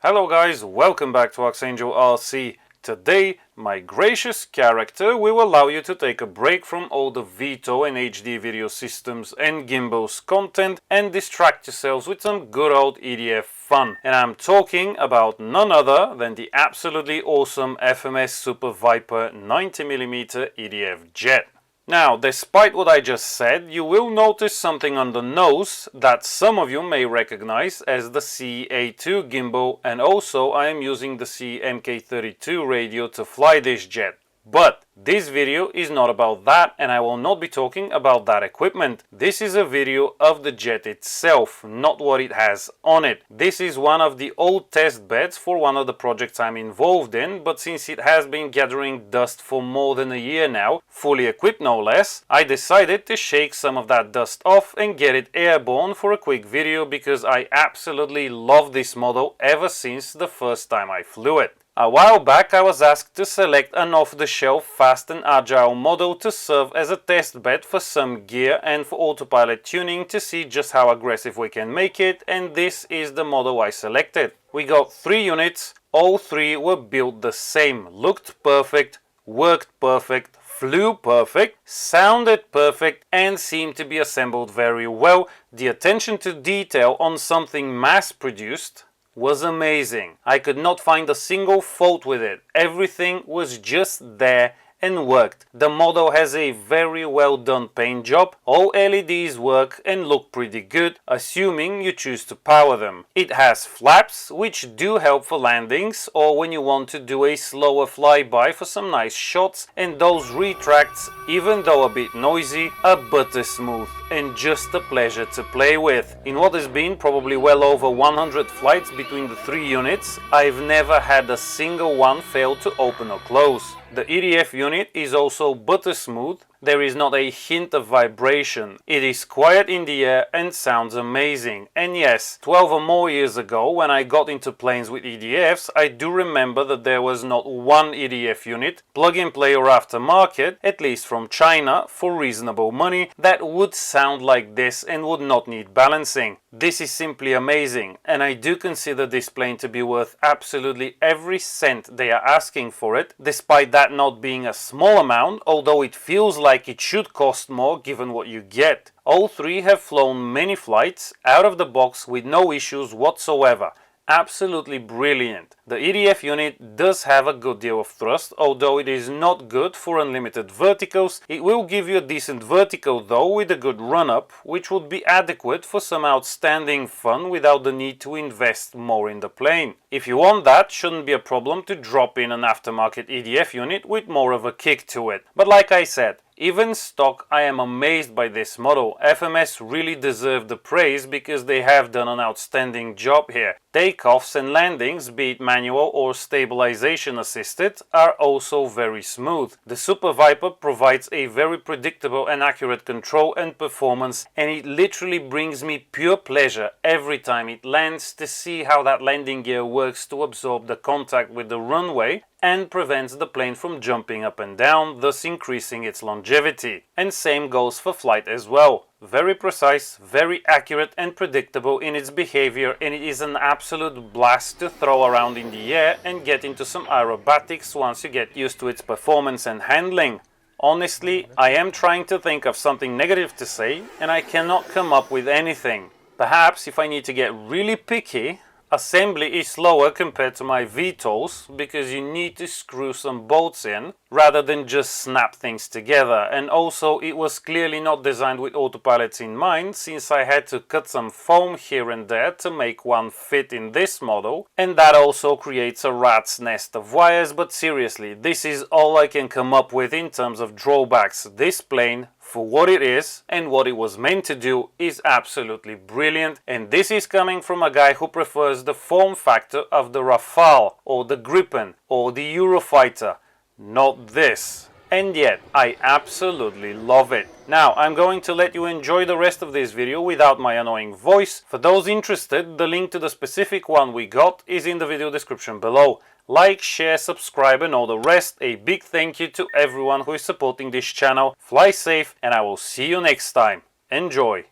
Hello guys, welcome back to Archangel RC. Today, my gracious character will allow you to take a break from all the VTOL and HD video systems and gimbals content and distract yourselves with some good old EDF fun. And I'm talking about none other than the absolutely awesome FMS Super Viper 90mm EDF Jet. Now, despite what I just said, you will notice something on the nose that some of you may recognize as the CA2 gimbal, and also I am using the CMK32 radio to fly this jet. But this video is not about that, and I will not be talking about that equipment. This is a video of the jet itself, not what it has on it. This is one of the old test beds for one of the projects I'm involved in, but since it has been gathering dust for more than a year now, fully equipped no less, I decided to shake some of that dust off and get it airborne for a quick video because I absolutely love this model ever since the first time I flew it. A while back I was asked to select an off-the-shelf fast and agile model to serve as a test bed for some gear and for autopilot tuning to see just how aggressive we can make it, and this is the model I selected. We got 3 units, all 3 were built the same, looked perfect, worked perfect, flew perfect, sounded perfect, and seemed to be assembled very well. The attention to detail on something mass-produced was amazing. I could not find a single fault with it. Everything was just there and worked. The model has a very well done paint job. All LEDs work and look pretty good, assuming you choose to power them. It has flaps, which do help for landings or when you want to do a slower flyby for some nice shots, and those retracts, even though a bit noisy, are butter smooth and just a pleasure to play with. In what has been probably well over 100 flights between the 3 units, I've never had a single one fail to open or close. The EDF unit is also butter smooth. There is not a hint of vibration. It is quiet in the air and sounds amazing. And yes, 12 or more years ago when I got into planes with EDFs, I do remember that there was not one EDF unit, plug and play or aftermarket, at least from China, for reasonable money, that would sound like this and would not need balancing. This is simply amazing, and I do consider this plane to be worth absolutely every cent they are asking for it, despite that not being a small amount, although it feels like it should cost more given what you get. All 3 have flown many flights out of the box with no issues whatsoever. Absolutely brilliant. The EDF unit does have a good deal of thrust, although it is not good for unlimited verticals. It will give you a decent vertical though with a good run-up, which would be adequate for some outstanding fun without the need to invest more in the plane. If you want that, shouldn't be a problem to drop in an aftermarket EDF unit with more of a kick to it. But like I said, even stock, I am amazed by this model. FMS really deserve the praise because they have done an outstanding job here. Takeoffs and landings, be it manual or stabilization assisted, are also very smooth. The Super Viper provides a very predictable and accurate control and performance, and it literally brings me pure pleasure every time it lands to see how that landing gear works to absorb the contact with the runway and prevents the plane from jumping up and down, thus increasing its longevity. And same goes for flight as well. Very precise, very accurate and predictable in its behavior, and it is an absolute blast to throw around in the air and get into some aerobatics once you get used to its performance and handling. Honestly, I am trying to think of something negative to say, and I cannot come up with anything. Perhaps if I need to get really picky, assembly is slower compared to my VTOLs because you need to screw some bolts in rather than just snap things together, and also it was clearly not designed with autopilots in mind since I had to cut some foam here and there to make one fit in this model, and that also creates a rat's nest of wires. But seriously, this is all I can come up with in terms of drawbacks. This plane, for what it is and what it was meant to do, is absolutely brilliant, and this is coming from a guy who prefers the form factor of the Rafale or the Gripen or the Eurofighter, not this. And yet I absolutely love it. Now I'm going to let you enjoy the rest of this video without my annoying voice. For those interested, the link to the specific one we got is in the video description below. Like, share, subscribe and all the rest. A big thank you to everyone who is supporting this channel. Fly safe and I will see you next time. Enjoy!